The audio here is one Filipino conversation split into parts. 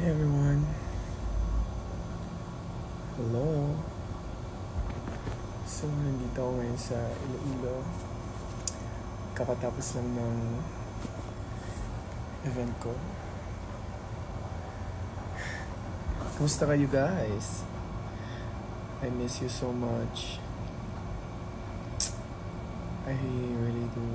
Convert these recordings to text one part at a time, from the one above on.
everyone. Hello. So, nandito ako ngayon sa Iloilo. Kakatapos lang ng event ko. Kumusta kayo guys? I miss you so much. I really do.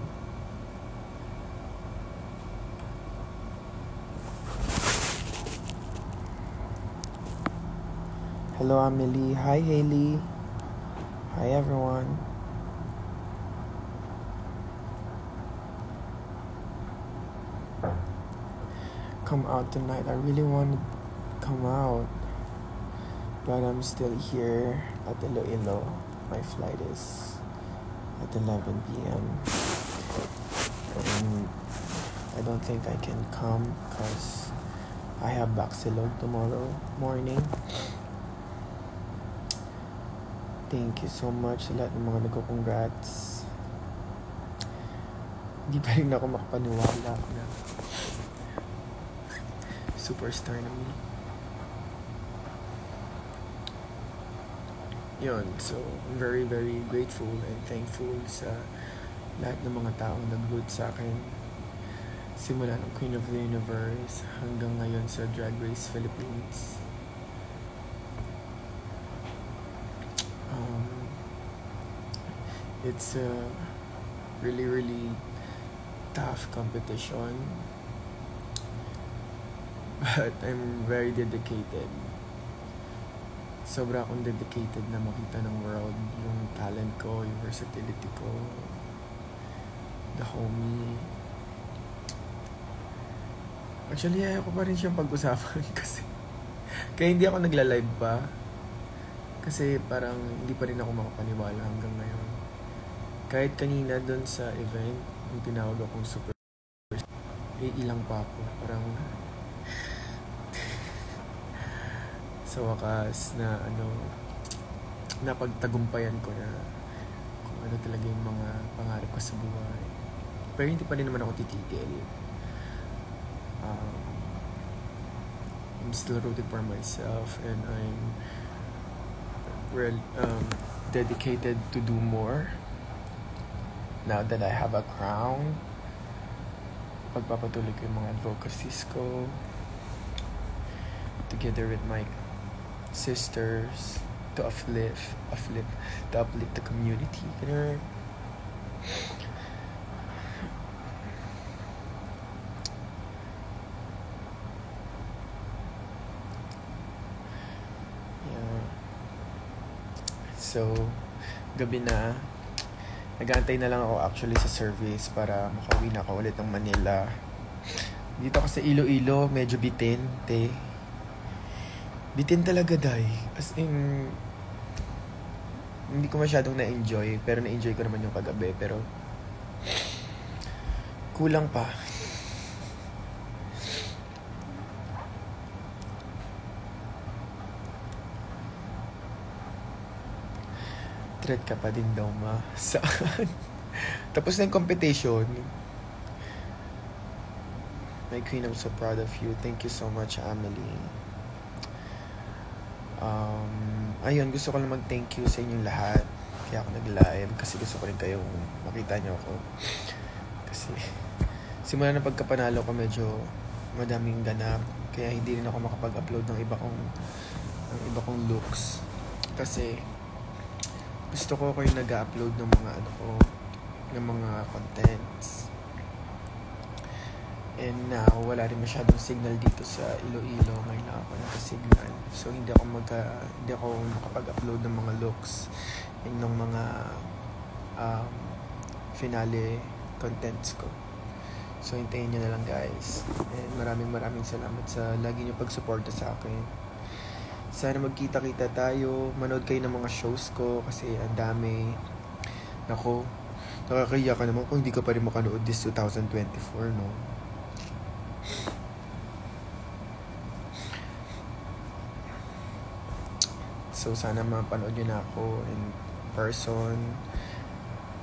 Hello Amelie. Hi Haley. Hi everyone. Come out tonight. I really want to come out, but I'm still here at Iloilo. My flight is at 11 p.m. and I don't think I can come because I have Baxilog tomorrow morning. Thank you so much sa lahat ng mga nagko-congrats. Hindi pa rin ako makapaniwala na superstar na me. Yun, so I'm very very grateful and thankful sa lahat ng mga taong nag-root sa akin. Simula ng Queen of the Universe hanggang ngayon sa Drag Race Philippines. It's a really tough competition, but I'm very dedicated. Sobra akong dedicated na makita ng world yung talent ko, yung versatility ko, the homie. Actually, ayaw ko pa rin siyang pag-usapan kasi kaya hindi ako nagla-live pa kasi parang hindi pa rin ako makapaniwala hanggang ngayon. Kahit kanina doon sa event, yung tinawag akong super, ilang pa ako. Parang sa wakas na napagtagumpayan ko na kung ano talaga yung mga pangarap ko sa buhay. Pero hindi pa rin naman ako titigil. I'm still rooting for myself and I'm dedicated to do more. Now that I have a crown, pagpapatuloy ko yung mga advocacies ko together with my sisters to uplift the community. Yeah. So, gabi na. Nag-aantay na lang ako actually sa service para makauwi na ako ulit ng Manila. Dito ako sa Iloilo, medyo bitin, te. Bitin talaga, day. As in, hindi ko masyadong na-enjoy, pero na-enjoy ko naman yung kagabi, pero kulang pa. Thread ka pa din daw, ma. Saan? Tapos na yung competition. My queen, I'm so proud of you. Thank you so much, Amelie. Ayun, gusto ko lang mag-thank you sa inyong lahat. Kaya ako nag-live kasi gusto ko rin kayong makita nyo ako. Kasi simula na pagkapanalo ko medyo madaming ganap. Kaya hindi rin ako makapag-upload ng iba kong looks. Kasi gusto ko yung nag-upload ng mga ng mga contents. And now, wala rin masyadong signal dito sa Iloilo. Ngayon lang ako naka-signal. So, hindi ako makapag-upload ng mga looks and ng mga finale contents ko. So, hintayin nyo na lang guys. And maraming salamat sa lagi nyo pag-suporta sa akin. Sana magkita-kita tayo. Manood kayo ng mga shows ko kasi ang dami. Nako, nakakahiya ka naman kung hindi ka pa rin makanood this 2024, no? So, sana mapanood nyo na ako in person.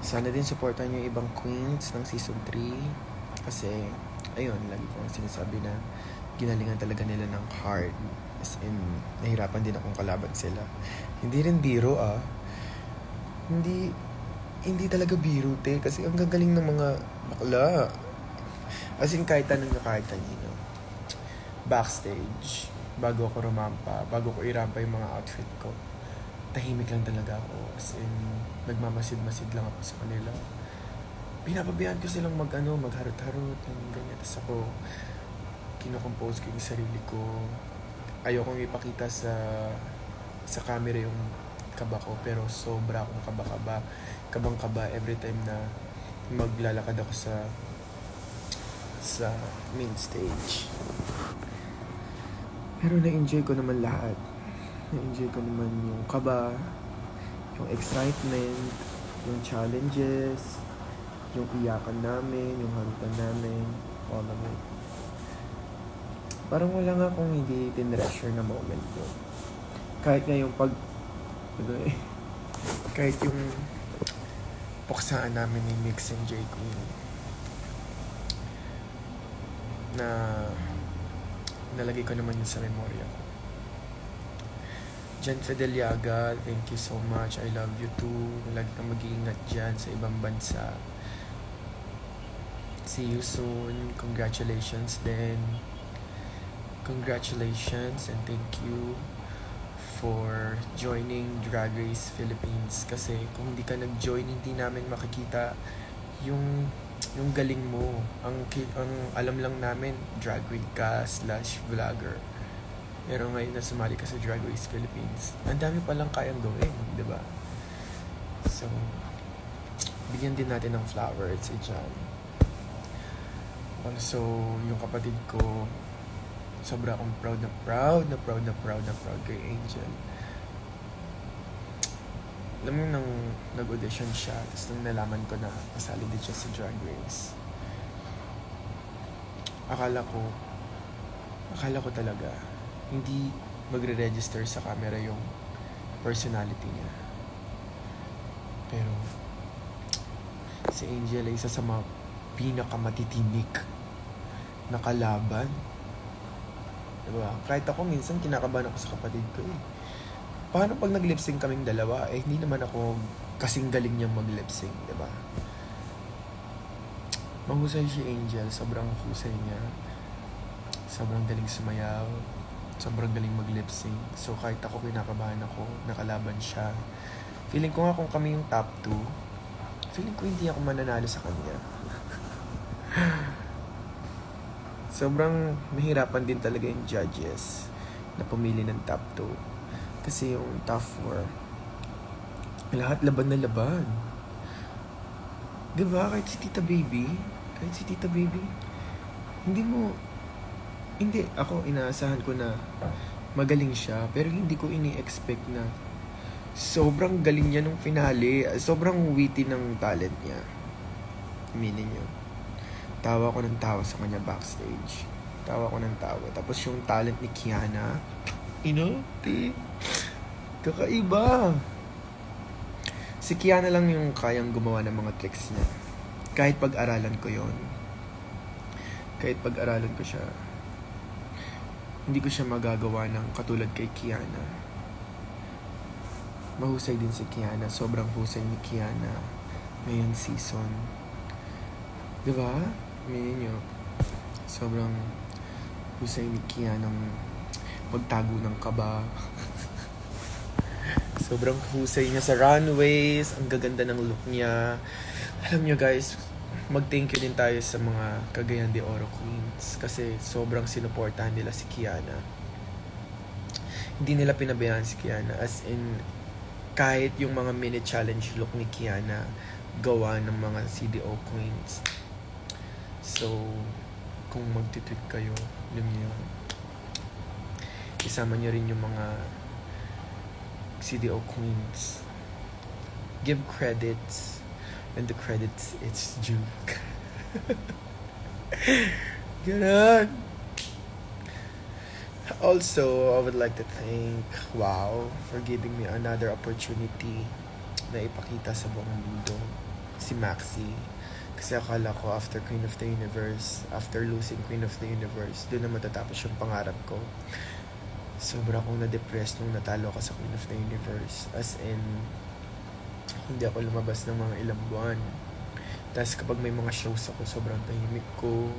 Sana din supportan nyo yung ibang queens ng season 3. Kasi ayun, lagi ko ang sinasabi na ginalingan talaga nila ng hard. As in, nahirapan din akong kalaban sila. Hindi rin biro Hindi talaga biro, te. Kasi ang gagaling ng mga bakla. As in, kahit tanong nyo kahit kanino. Backstage, bago ako rumampa, bago ko irampa yung mga outfit ko, tahimik lang talaga ako. As in, nagmamasid-masid lang ako sa kanila. Pinapabayaan ko silang magharot-harot, ganyan. Tapos ako, kinocompose ko yung sarili ko. Ayokong ipakita sa camera yung kaba ko, pero sobra akong kabang-kaba every time na maglalakad ako sa main stage. Pero na-enjoy ko naman lahat. Na-enjoy ko naman yung kaba, yung excitement, yung challenges, yung iyakan namin, yung harutan namin, all of it. Parang wala nga akong hindi tinreasure na moment ko. Kahit nga yung kahit yung puksaan namin ni Mix and J Queen na nalagay ko naman yun sa memorya ko. Jan Fideliaga, thank you so much. I love you too. Lagi kang mag-iingat dyan sa ibang bansa. See you soon. Congratulations din. Congratulations and thank you for joining Drag Race Philippines. Kasi kung hindi ka nag-join, hindi namin makikita yung galing mo. Ang alam lang namin, drag queen ka / vlogger. Pero ngayon na sumali ka sa Drag Race Philippines, ang dami palang kayang gawin, di ba? So, bigyan din natin ng flowers si Jan. Also, yung kapatid ko, sobra akong proud kay Angel. Alam mo nang nag-audition siya, tapos nang nalaman ko na kasali din siya sa Drag Race. Akala ko talaga hindi magre-register sa camera yung personality niya. Pero si Angel ay isa sa mga pinakamatitinik na kalaban. Diba? Kahit ako minsan kinakabahan ako sa kapatid ko eh. Paano pag nag-lip-sync kaming dalawa, hindi naman ako kasing galing niyang mag-lip-sync, diba? Mahusay si Angel, sobrang husay niya. Sobrang galing sumayaw, sobrang galing mag-lip-sync. So kahit ako kinakabahan ako, nakalaban siya. Feeling ko nga kung kami yung top 2, feeling ko hindi ako mananalo sa kanya. Sobrang mahirapan din talaga yung judges na pumili ng top 2. Kasi yung top 4, lahat laban na laban. Diba? Kahit si Tita Baby, hindi, ako inaasahan ko na magaling siya, pero hindi ko ini-expect na sobrang galing niya nung finale. Sobrang witty ng talent niya. Aminin niyo. Tawa ko ng tawa sa kanya backstage. Tapos yung talent ni Kiana, kakaiba. Si Kiana lang yung kayang gumawa ng mga tricks niya. Kahit pag-aralan ko siya, hindi ko siya magagawa ng katulad kay Kiana. Mahusay din si Kiana. Sobrang husay ni Kiana ngayong season. Diba? Aminin nyo, sobrang husay ni Kiana ng magtago ng kaba. Sobrang husay niya sa runways. Ang gaganda ng look niya. Alam nyo guys, mag-thank you din tayo sa mga Cagayan de Oro Queens. Kasi sobrang sinuportahan nila si Kiana. Hindi nila pinabayaan si Kiana. As in, kahit yung mga mini challenge look ni Kiana, gawa ng mga CDO Queens. So, kung magtitweet kayo, alam niyo, isama niyo rin yung mga CDO Queens. Give credits when the credits it's due. Ganun. Also, I would like to thank Wow for giving me another opportunity na ipakita sa buong mundo si Maxi. Kasi akala ko after Queen of the Universe, after losing Queen of the Universe, doon na matatapos yung pangarap ko. Sobra akong na-depressed nung natalo ka sa Queen of the Universe. As in, hindi ako lumabas ng mga ilang buwan. Tapos kapag may mga shows ako, sobrang tahimik ko.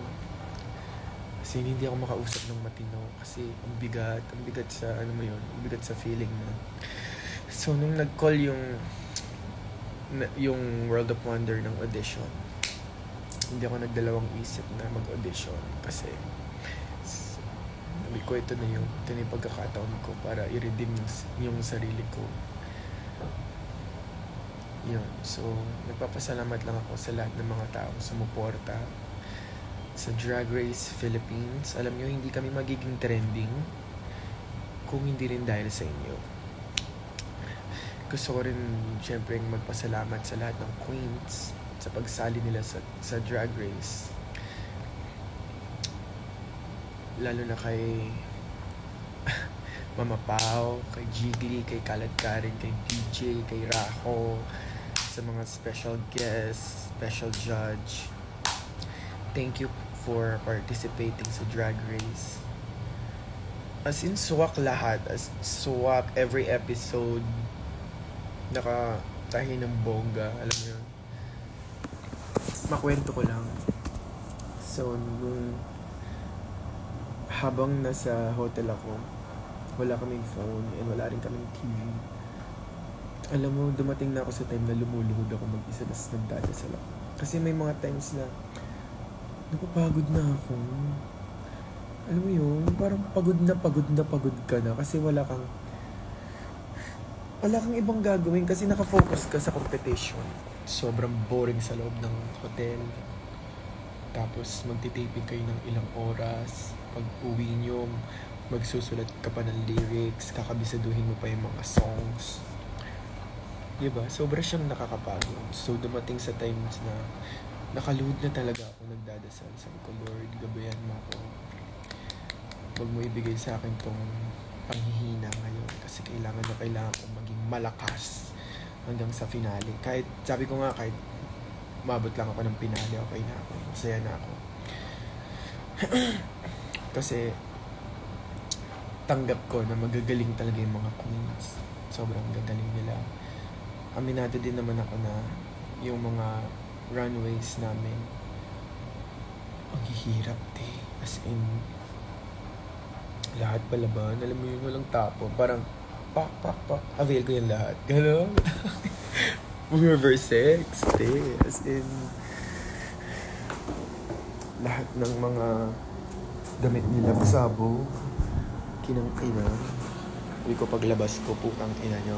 Kasi hindi ako makausap ng matino. Kasi ang bigat sa, ano mo yun, ang bigat sa feeling mo. So, nung nag-call yung World of Wonder ng audition, hindi ako nagdalawang isip na mag-audition. Kasi, sabi ko, ito na yung pagkakataon ko para i-redeem yung sarili ko. Yun. So, nagpapasalamat lang ako sa lahat ng mga taong sumuporta sa Drag Race Philippines. Alam nyo, hindi kami magiging trending kung hindi rin dahil sa inyo. Gusto ko rin, syempre, magpasalamat sa lahat ng queens sa pagsali nila sa Drag Race. Lalo na kay Mama Pao, kay Jiggly, kay Kalad Karen, kay DJ, kay Raho, sa mga special guests, special judge. Thank you for participating sa Drag Race. As in, swak lahat. As swak, every episode, nakatahi ng bongga. Alam mo yun. Makwento ko lang. So, habang nasa hotel ako, wala kaming phone and wala rin kaming TV. Alam mo, dumating na ako sa time na lumuluhod ako mag-isa, tas nagdadasal ako. Kasi may mga times na napapagod na ako. Alam mo yun, parang pagod ka na kasi wala kang ibang gagawin kasi nakafocus ka sa competition. Sobrang boring sa loob ng hotel. Tapos magtitaping kayo ng ilang oras. Pag uwi nyo, magsusulat ka pa ng lyrics, kakabisaduhin mo pa yung mga songs. Diba? Sobra siyang nakakapagod. So dumating sa times na nakaluhod na talaga ako, nagdadasal. Sabi ko, Lord, gabayan mo ako. Huwag mo ibigay sa akin tong panghihina ngayon kasi kailangan kong maging malakas hanggang sa finale. Kahit, sabi ko nga, kahit mabot lang ako ng finale, okay na ako. Masaya na ako. Kasi, tanggap ko na magagaling talaga yung mga queens. Sobrang gagaling nila. Aminado din naman ako na yung mga runways namin, ang hihirap as in, lahat palaban, alam mo yun, walang tapo, parang pak, avail ko yung lahat, gano'n. Reverse sex, as in, lahat ng mga damit nila pasabo, kinang ina. Hindi ko paglabas ko, putang ina nyo,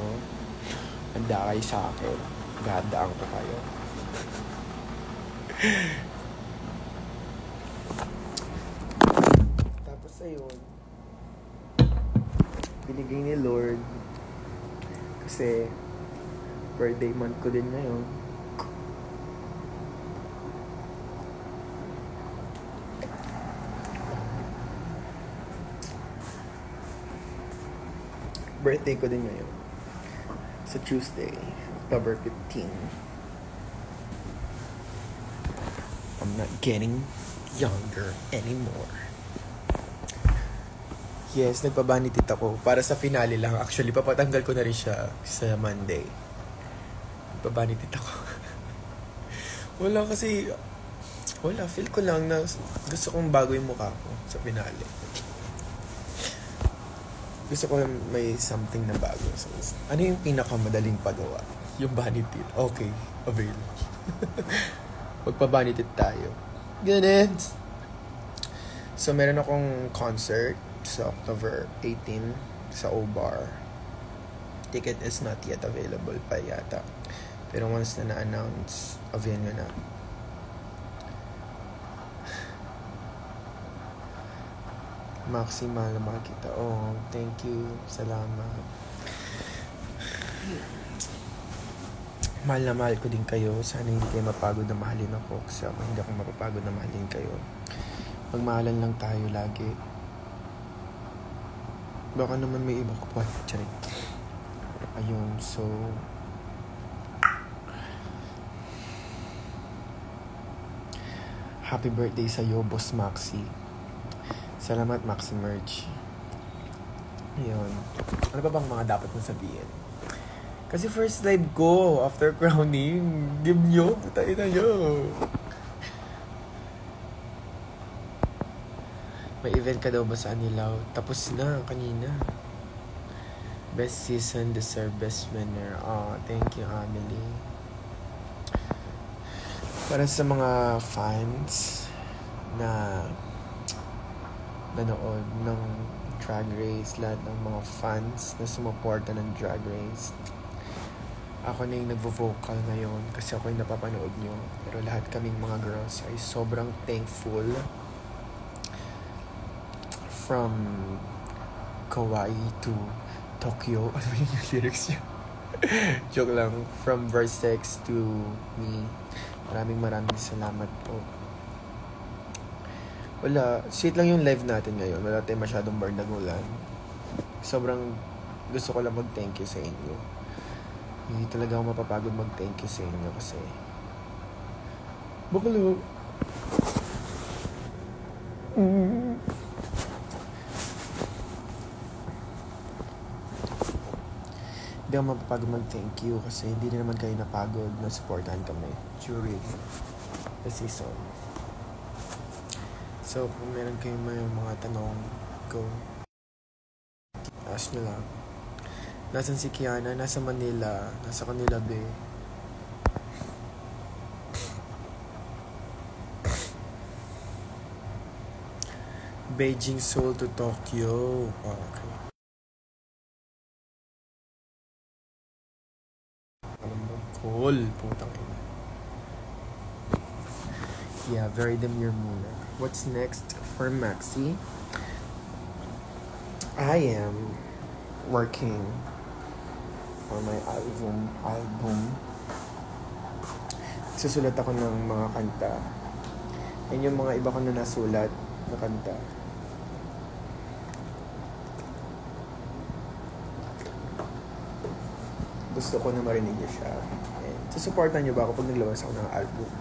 handa kayo sa akin, gandaan ko kayo. Tapos ayun, binigay ni Lord kasi birthday month ko din ngayon. Birthday ko din ngayon sa Tuesday, October 15. I'm not getting younger anymore. Yes, nagpa-vanity ako para sa finale lang. Actually, papatanggal ko na rin siya sa Monday. Nagpa-vanity ako. Wala, feel ko lang na gusto kong bago yung mukha ko sa finale. Gusto ko may something na bago. So, ano yung pinakamadaling pagawa? Yung vanity. Okay, avail. Magpa-vanity tayo. Ganun. So, meron akong concert sa October 18 sa O-Bar. Ticket is not yet available pa yata. Pero once na na-announce, avail nyo na. Maxi, mahal na makikita. Oh, thank you. Salamat. Mahal na mahal ko din kayo. Sana hindi kayo mapagod na mahalin ako. Kasi ako hindi ako mapapagod na mahalin kayo. Magmahalan lang tayo lagi. Baka naman may iba ko pa. Charing. Ayun, so Happy birthday sa'yo, Boss Maxi. Salamat, Maxi Merch. Yun. Ano pa bang mga dapat mong sabihin? Kasi first live ko after crowning. Give nyo, putain na nyo. May event ka daw ba sa Anilaw? Tapos na, kanina. Best season, deserve best winner. Oh, thank you, Amelie. Para sa mga fans na nanood ng Drag Race, lahat ng mga fans na sumuporta ng Drag Race, ako na yung nagvo-vocal ngayon kasi ako yung napapanood nyo. Pero lahat kaming mga girls ay sobrang thankful. From Kauai to Tokyo. Ano yun yung lyrics niya? Joke lang. From Versex to me. Maraming salamat po. Wala. Sweet lang yung live natin ngayon. Wala tayong masyadong bardagulan. Sobrang gusto ko lang mag-thank you sa inyo. Hindi talaga ako mapapagod mag-thank you sa inyo kasi bakalo. Hindi ako mapapagod mag-thank you kasi hindi na naman kayo napagod na supportahan kami during the season. So, kung meron kayong may mga tanong, go. Ask nyo lang. Nasaan si Kiana? Nasa Manila. Nasa kanila, be. Beijing, Seoul to Tokyo. Okay. Cool. Putang ina. Yeah, very demure muna. What's next for Maxi? I am working on my album. Susulat ako ng mga kanta. And yung mga iba ko na nasulat na kanta. Gusto ko na marinig niyo siya. Susupportan niyo ba ako pag naglabas ako ng album?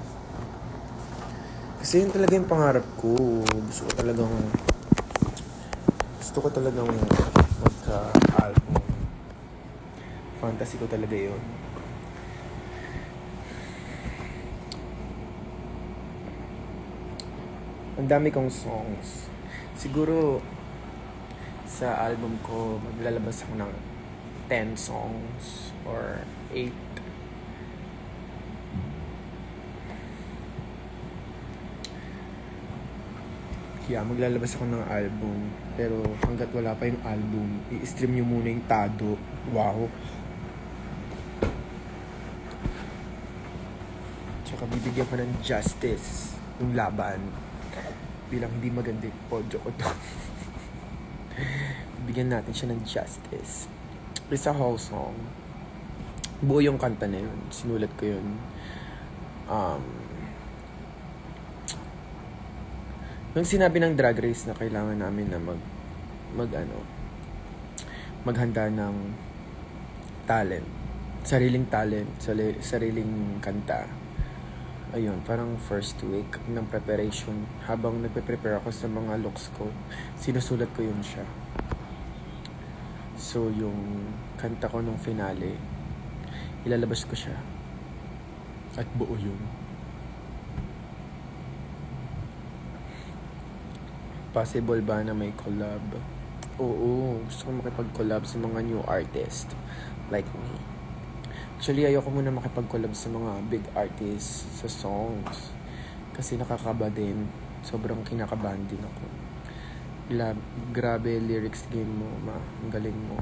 Kasi yun talaga yung pangarap ko. Gusto ko talagang magka-album. Fantasy ko talaga yun. Ang dami kong songs. Siguro sa album ko maglalabas ako ng 10 songs or 8. Yeah, maglalabas ako ng album. Pero hanggat wala pa yung album, i-stream nyo muna yung Tado. Wow. Tsaka bibigyan ko ng justice yung laban. Bilang hindi maganda yung podyo ko to. Bigyan natin siya ng justice. It's a whole song. Buo yung kanta na yun. Sinulat ko yun. Nung sinabi ng Drag Race na kailangan namin na maghanda ng talent, sariling kanta. Ayun, parang first week ng preparation, habang nagpe-prepare ako sa mga looks ko, sinusulat ko yun siya. So, yung kanta ko nung finale, ilalabas ko siya. At buo yun. Possible ba na may collab? Oo, gusto ko makipag-collab sa mga new artist like me. Actually, ayoko muna makipag-collab sa mga big artists sa songs. Kasi nakakaba din. Sobrang kinakabahan din ako. Grabe lyrics game mo, ang galing mo.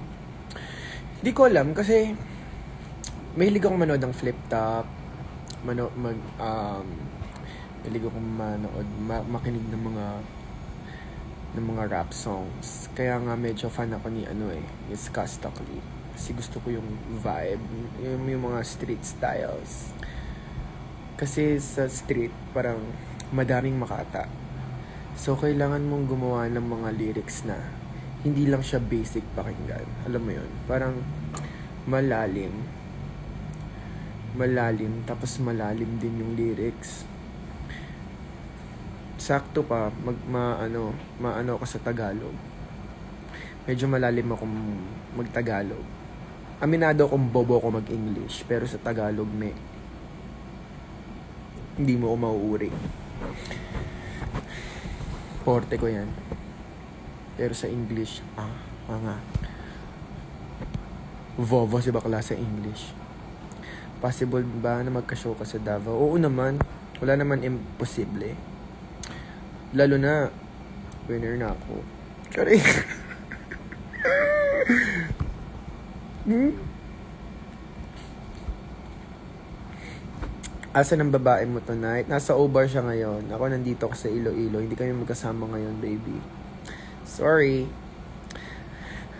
Hindi ko alam kasi mahilig akong manood ng Flip Top. Mahilig akong makinig ng mga rap songs. Kaya nga medyo fan ako ni Ska Stockley. Kasi gusto ko yung vibe, yung mga street styles. Kasi sa street, parang madaming makata. So, kailangan mong gumawa ng mga lyrics na hindi lang siya basic pakinggan. Alam mo yun? Parang malalim, tapos malalim din yung lyrics. sakto pa, maano ako sa Tagalog. Medyo malalim akong mag-Tagalog. Aminado akong bobo ako mag-English, pero sa Tagalog, hindi mo ako mauuri. Forte ko yan. Pero sa English, mga vovo si bakla sa English. Possible ba na magka-show ka sa Davao? Oo naman. Wala naman imposible. Lalo na, winner na ako. Kari. Asa ng babae mo tonight? Nasa O-Bar siya ngayon. Ako nandito ako sa Iloilo. Hindi kami magkasama ngayon, baby. Sorry.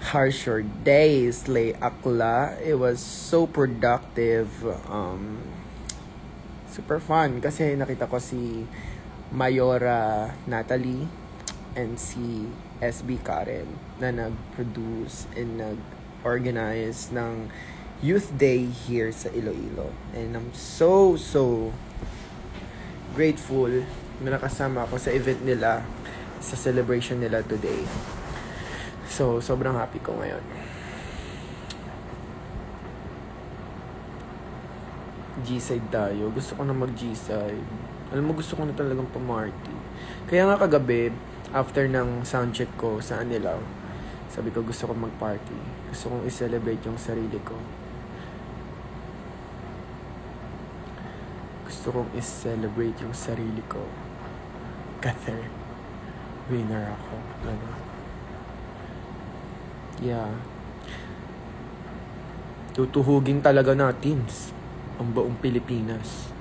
Harsher days, Lay Akla. It was so productive. Super fun. Kasi nakita ko si Mayora Natalie and si SB Karen na nag-produce and nag-organize ng Youth Day here sa Iloilo. And I'm so grateful na nakasama ako sa event nila, sa celebration nila today. So, sobrang happy ko ngayon. G-side tayo. Gusto ko na mag-G-side. Alam mo, gusto ko na talagang pumarty. Kaya nga kagabi, after ng soundcheck ko sa Anilaw, sabi ko gusto ko mag-party. Gusto kong i-celebrate yung sarili ko. Gusto kong i-celebrate yung sarili ko. Kasi, winner ako. Yeah. Tutuhugin talaga natin ang buong Pilipinas.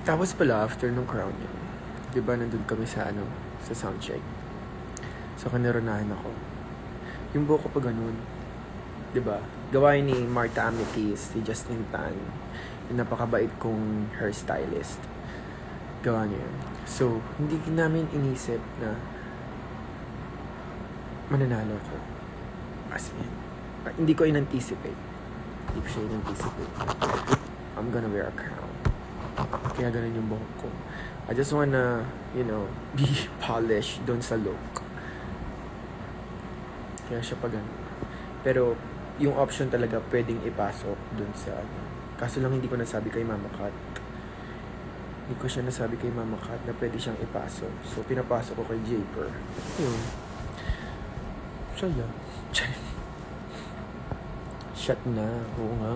Tapos pala, after nung crown yun, diba nandun kami sa soundcheck. So, kanironahan ako. Yung buhok ko pa ganun. Diba? Gawain ni Marta Amitis, si Justin Tan, yung napakabait kong hairstylist. Gawa niya yun. So, hindi namin inisip na mananalo ko. As in, hindi ko in-anticipate. Hindi ko siya in-anticipate. I'm gonna wear a crown. Kaya ganun yung buhok ko. I just wanna, be polished doon sa look. Kaya siya pa ganun. Pero, yung option talaga pwedeng ipasok doon sa kaso lang hindi ko nasabi kay Mama Kat. Hindi ko siya nasabi kay Mama Kat na pwede siyang ipasok. So, pinapasok ko kay Japer. Yun. Saya. Shot na. Oo nga.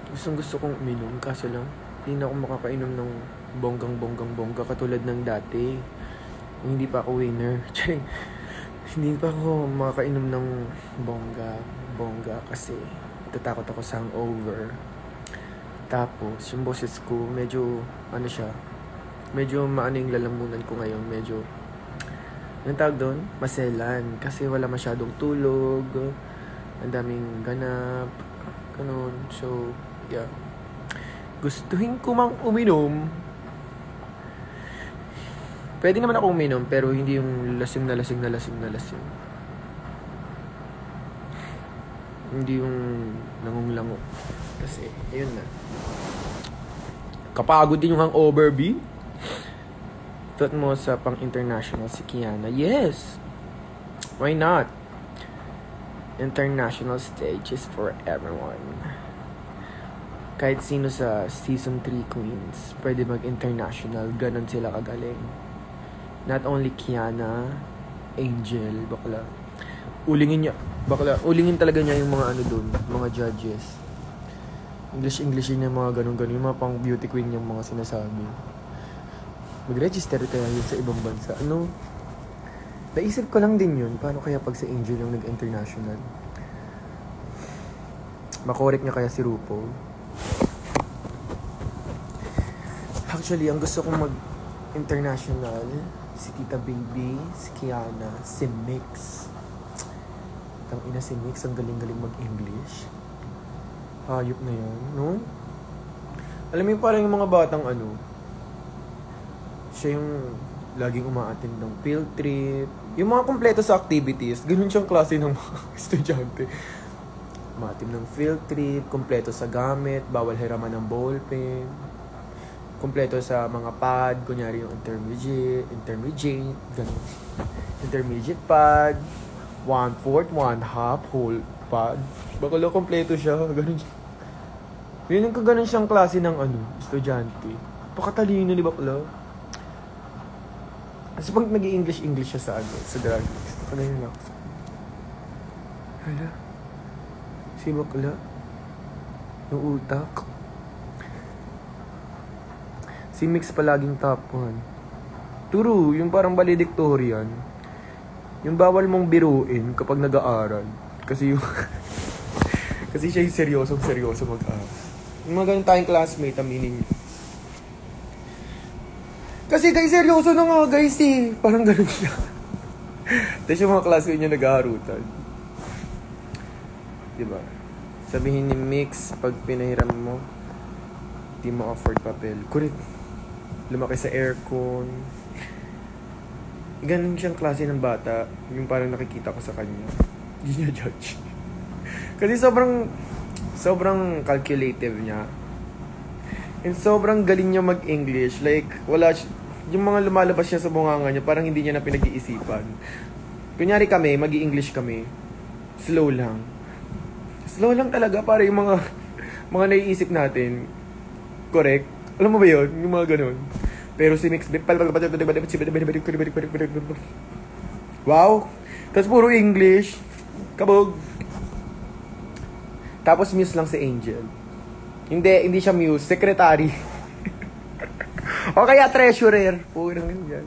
Gusto kong uminom. Kaso lang, hindi na ako makakainom ng bongga katulad ng dati. Hindi pa ako winner. Hindi pa ako makakainom ng bongga kasi tatakot ako sa hangover. Tapos, yung boses ko, medyo, medyo yung lalamunan ko ngayon, medyo, yung tawag doon, maselan. Kasi wala masyadong tulog, ang daming ganap, ganun. So, yeah. Gustuhin ko mang uminom. Pwede naman ako uminom, pero hindi yung lasing na lasing. Hindi yung lango. Kasi, ayun na. Kapagod din yung hangover, B. Thought mo sa pang-international si Kiana. Yes! Why not? International stage is for everyone. Kahit sino sa Season 3 Queens, pwede mag-international. Ganon sila kagaling. Not only Kiana, Angel, bakla. Ulingin talaga niya yung mga doon, mga judges. Englishin yung mga ganun, yung mga pang beauty queen yung mga sinasabi. Mag-register kaya yun sa ibang bansa. Naisip ko lang din yun, paano kaya pag sa Angel yung nag-international? Makorek niya kaya si RuPaul? Actually, ang gusto kong mag-international, si Tita Baby, si Kiana, si Mix. Ang ina si Mix, ang galing-galing mag-English. Hayop na yan, no? Alam mo yung parang yung mga batang siya yung laging umaattend ng field trip, Yung mga kumpleto sa activities, ganun siyang klase ng mga estudyante. Matim ng field trip, kumpleto sa gamit, bawal hiraman ng ballpen, kumpleto sa mga pad, kunyari yung intermediate, ganun. Intermediate pad, 1/4, 1/2, whole pad. Bakala kumpleto siya, ganun siya. Yun yung kaganon siyang klase ng estudyante. Pakatalino ni bakla. Kasi pag nag-i-English siya sa drag race. Ano yun lang? Hala. Si bakla. Yung utak. Si Mix palaging top 1. True, yung parang valedictorian. Yung bawal mong biruin kapag nag-aaral. Kasi yung... kasi siya yung seryoso mag-aaral. Yung mga ganun tayong classmate, aminin niyo. Kasi guys, seryoso na nga guys eh. Parang ganun siya. Tapos yung mga classmate niya nag-aarutan. Diba? Sabihin ni Mix, pag pinahiram mo, di mo afford papel. Correct. Lumaki sa aircon. Ganun siyang klase ng bata. Yung parang nakikita ko sa kanya. Hindi niya judge. Kasi sobrang calculative niya. And sobrang galing niya mag-English. Like, yung mga lumalabas niya sa bunganga niya, parang hindi niya na pinag-iisipan. Kunyari kami, mag-i-English kami. Slow lang. Slow lang talaga para yung mga naiisip natin. Correct? Alam mo ba yun? Yung mga ganun. Pero si Mix, wow! Tapos puro English. Kabog. Tapos muse lang si Angel. Hindi siya muse, secretary. O kaya treasurer. Puro nang yan.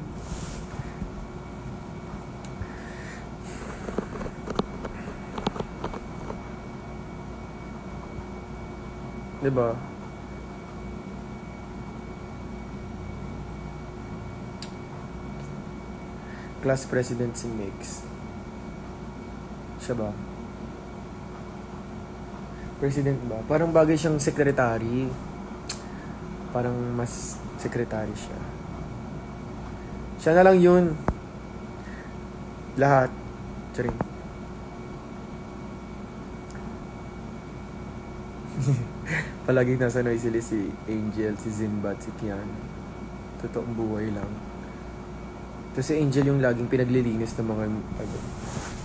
Diba? Class president si Mix. Siya ba? President ba? Parang bagay siyang secretary. Parang mas secretary siya. Siya na lang yun. Lahat. Charing. Palagi nasa noisily si Angel, si Zinbat, si Kian. Totoong buhay lang. Tapos si Angel yung laging pinaglilinis ng mga...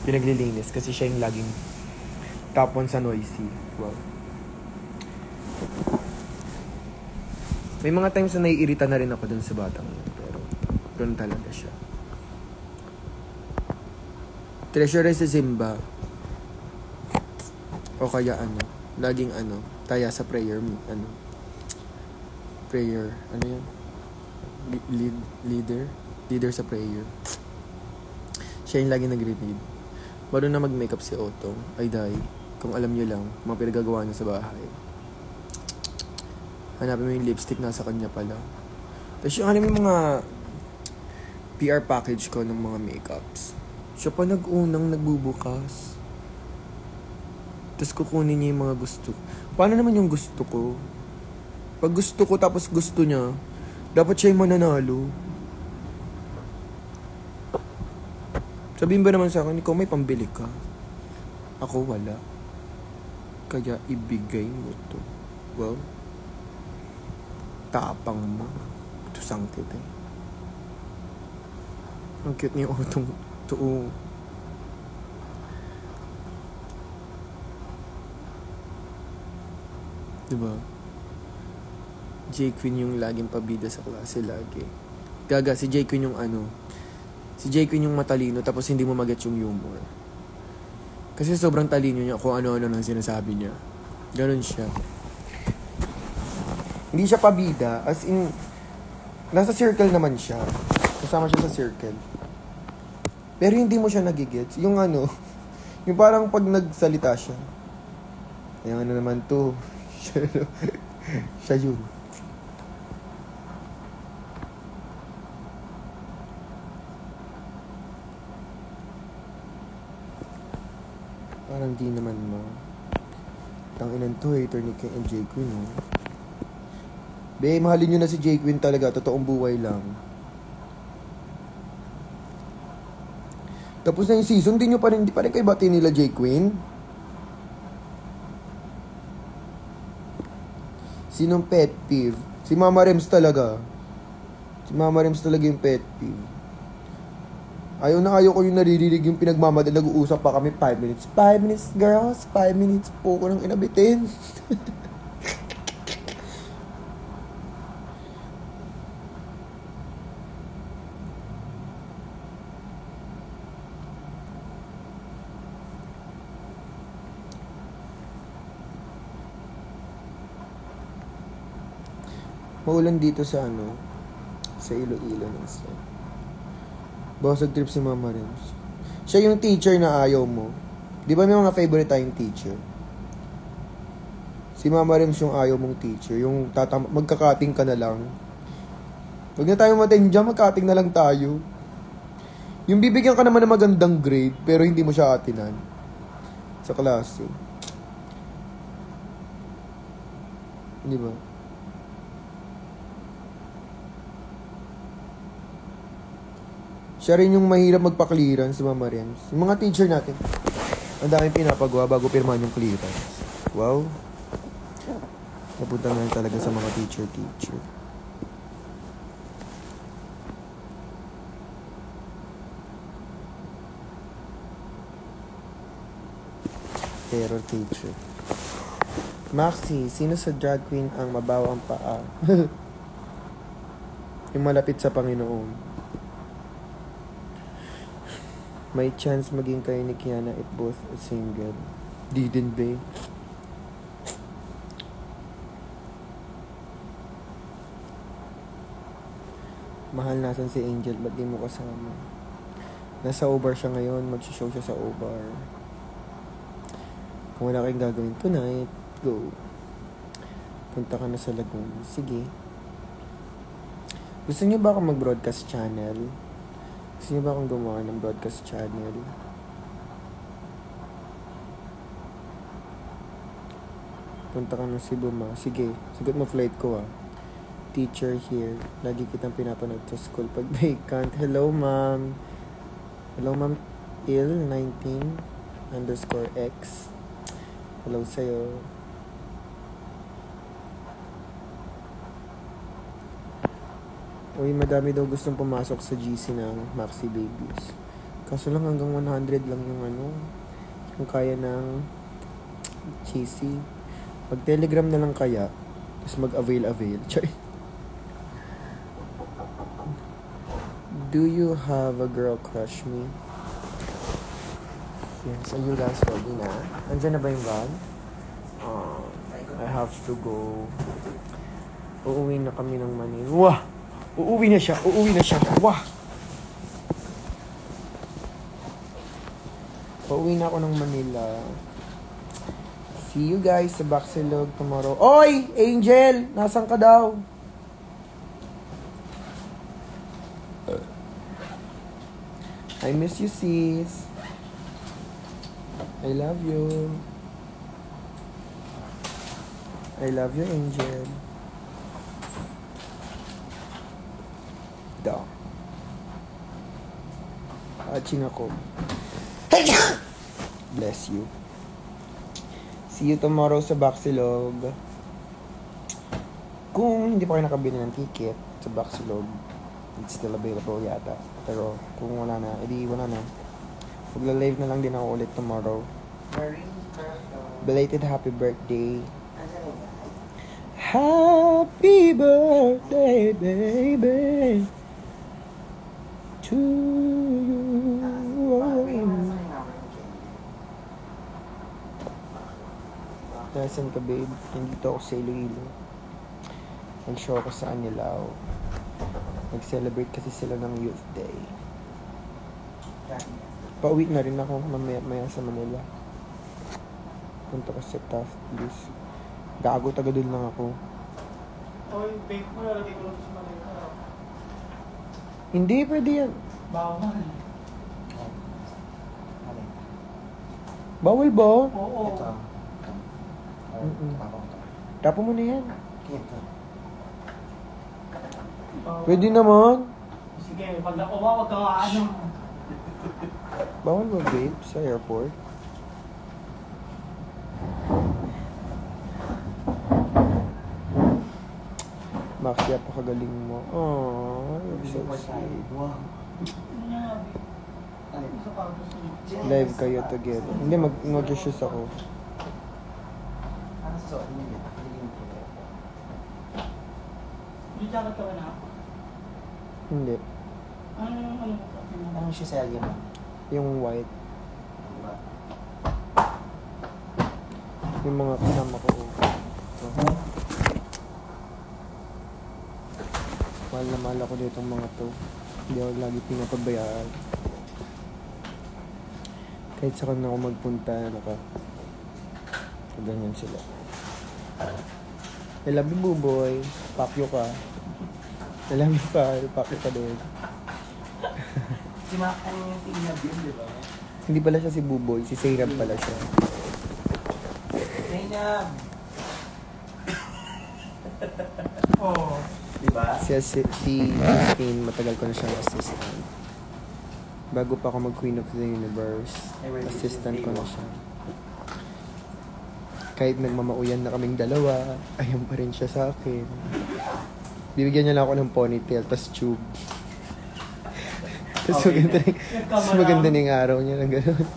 pinaglilinis kasi siya yung laging top 1 sa noisy. Wow. May mga times na naiirita na rin ako dun sa batang yun. Pero ganun talaga siya. Treasurer si Zimba. O kaya laging taya sa prayer me. Prayer. Ano yun? Leader sa prayer. Siya yung laging nag-read. Baru na mag-makeup si Otto. Ay day. Kung alam nyo lang, mga pinagagawa niya sa bahay. Hanapin mo yung lipstick, nasa kanya pala. Tapos yung mga PR package ko ng mga makeups. Siya pa nag-unang nagbubukas. Tapos kukunin niya yung mga gusto. Paano naman yung gusto ko? Pag gusto ko tapos gusto niya, dapat siya yung mananalo. Sabihin ba naman sa akin, ikaw may pambili ka. Ako wala. Kaya ibigay mo to. Well, tapang mo. Ito sangkit eh. Ang cute niya utong tuong. Diba? J. Queen yung laging pabida sa klase lagi. Gaga, si J. Queen yung si J. Queen yung matalino tapos hindi mo mag-get yung humor. Kasi sobrang talino niya kung ano-ano nang sinasabi niya. Ganon siya. Hindi siya pabida. As in, nasa circle naman siya. Kasama siya sa circle. Pero hindi mo siya nagigets. Yung yung parang pag nagsalita siya. Yung naman to. Siya yun. Parang di naman tanginan to, hater ni King and J. Queen, no? Be, mahalin nyo na si J. Queen talaga. Totoong buhay lang. Tapos na yung season, di pa rin kayo bati nila J. Queen? Sinong pet peeve? Si Mama Rems talaga. Si Mama Rems talaga yung pet peeve. Ayaw ko yung naririnig yung pinagmamadali. Nag-uusap pa kami 5 minutes. 5 minutes, girls. 5 minutes po ko nang inabitin. Maulan dito sa sa Iloilo ng Islam. Basag trip si Mama Rems. Siya yung teacher na ayaw mo. Di ba may mga favorite tayong teacher? Si Mama Rems yung ayaw mong teacher. Yung magkakating ka na lang. Huwag na tayo matin dyan, magkating na lang tayo. Yung bibigyan ka naman ng magandang grade, pero hindi mo siya atinan. Sa klase. Di ba? Siya rin yung mahirap magpa-clearance, Mama Rems. Yung mga teacher natin, ang daming pinapagawa bago pirmahan yung clearance. Wow. Napunta na talaga sa mga teacher. Terror teacher. Maxi, sino sa drag queen ang mabawang paa? Yung malapit sa Panginoon. May chance maging kayo ni Kiana if both are single. Didn't be. Mahal, nasan si Angel? Ba't di mo kasama? Nasa Obar siya ngayon. Mag-show siya sa Obar. Kung wala kayong gagawin tonight, go. Punta ka na sa Lagoon. Sige. Gusto niyo ba akong mag-broadcast channel? Gusto niyo ba akong gumawa ng broadcast channel? Punta ka ng Cebu, ma. Sige. Sigot mo flight ko, Teacher here. Lagi kitang pinapanood sa school pag vacant. Hello, ma'am. Hello, ma'am. Il19_X. Hello sa'yo. Uy, madami daw gustong pumasok sa GC ng Maxi Babies. Kaso lang hanggang 100 lang yung yung kaya ng GC. Mag-telegram na lang kaya. Tapos mag-avail. Do you have a girl crush me? Yes, are you guys ready na? Andyan na ba yung van? I have to go. Uuwi na kami ng Manila. Wah! Uuwi na siya. Wah! Uuwi na ako ng Manila. See you guys sa Baxilog tomorrow. Oy! Angel! Nasaan ka daw? I miss you, sis. I love you. I love you, Angel. Aching ako. Bless you. See you tomorrow sa Baxilog. Kung hindi pa kayo nakabili ng ticket sa Baxilog, it's still available yata. Pero kung wala na, edi wala na. Magla-live na lang din ako ulit tomorrow. Belated happy birthday. Happy birthday, baby. To you. Nasaan ka, babe? Nandito ako sa Iloilo. Nag-show ako sa Anilao. Nag-celebrate kasi sila ng Youth Day. Pauwi na rin ako mamaya sa Manila. Punta ko sa Taft Blues. Gago, taga-dul lang ako. Oy, babe mo, lalagay ko lang sa Manila. Hindi, pwede yan. Bawal. Bawal ba? Oo. Tapo mo na yan. Bawal. Pwede naman. Sige, pag nakuha, wag ka Bawal ba vape sa airport? Maxi, apakagaling mo. Aww, you're so sweet. Wow. Ano niya nga, babe? Isa pa ako sa Live kayo together. Hindi, mag-shoes ako. Ano sa suot niya? May jacket ka ba na? Hindi. Ano mo pa? Anong shoes sa mo? Yung white. Yung mga kasama ko. Mahal na mahal ako dito mga to. Hindi ako lagi pinapabayaan. Kahit sa kanya ako magpunta, ganyan sila. I love you, Buboy. Pakyo ka. I love you pa. Pakyo ka din. Si Mac, ano yung Zainab yun, di ba? Hindi pala siya si Buboy. Si Zainab pala siya. Zainab! Oo. Di ba? Si Christine, matagal ko na siyang assistant. Bago pa ako mag-Queen of the Universe, assistant ko na siya. Kahit nagmamauyan na kaming dalawa, ayaw pa rin siya sa akin. Bibigyan niya lang ako ng ponytail, tas tube. Tapos maganda na yung araw niya na gano'n.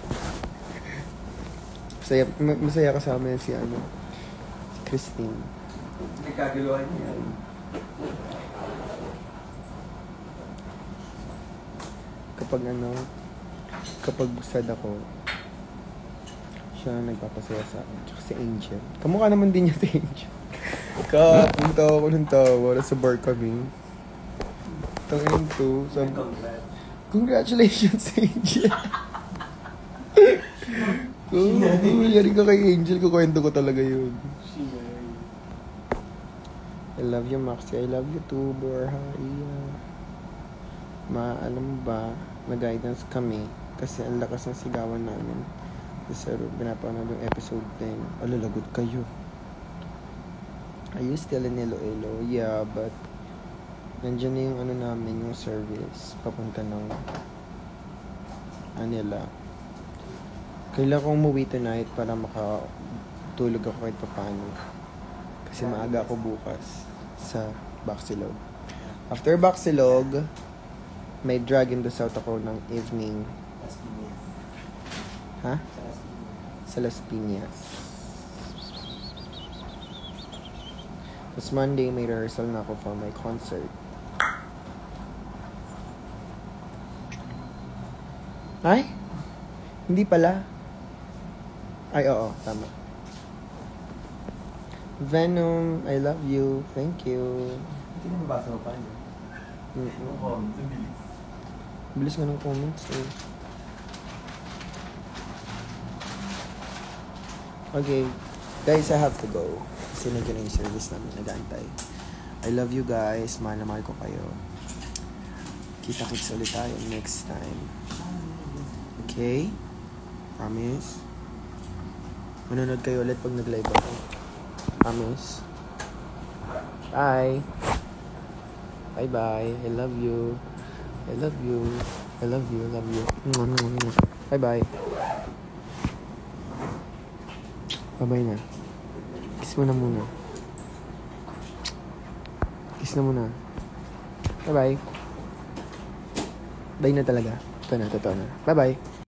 Masaya kasama yan si Christine. Nagkaguluhan niya. Kapag sad ako, siya nagpapasaya sa akin. Tsaka si Angel. Kamukha naman din niya si Angel. Punta ako ng tawa. Sa bar kami. Tangin to. Congratulations, Angel. Yari ka kay Angel. Kukwento ko talaga yun. I love you, Maxi. I love you too, Borja. Alam ba, na-guidance kami kasi ang lakas ng sigawan namin. Kasi pinapanood yung episode 10. Alalagot kayo. Are you still in Iloilo? Yeah, but nandiyan na yung namin, yung service papunta ng Manila. Kailangan kong umuwi tonight para makatulog ako kahit paano. Kasi maaga ako bukas sa Baxilog. After Baxilog, may drag in the south ako ng evening. Ha? Sa Las Piñas. Tapos Monday, may rehearsal na ako for my concert. Ay? Hindi pala. Ay, oo. Tama. Venom, I love you. Thank you. Hindi na mabasa mo pa niya. Bilis nga ng comments eh. Okay. Guys, I have to go. Kasi nandiyan na yung service namin. Nag-aantay. I love you guys. Mahal na mahal ko kayo. Kita-kits ulit tayo next time. Okay? Promise? Manonood kayo ulit pag nag-live ako. Promise? Bye! Bye-bye. I love you. I love you. I love you. I love you. Bye-bye. Bye-bye na. Kiss mo na muna. Kiss na muna. Bye-bye. Bye na talaga. Ito na, totoo na. Bye-bye.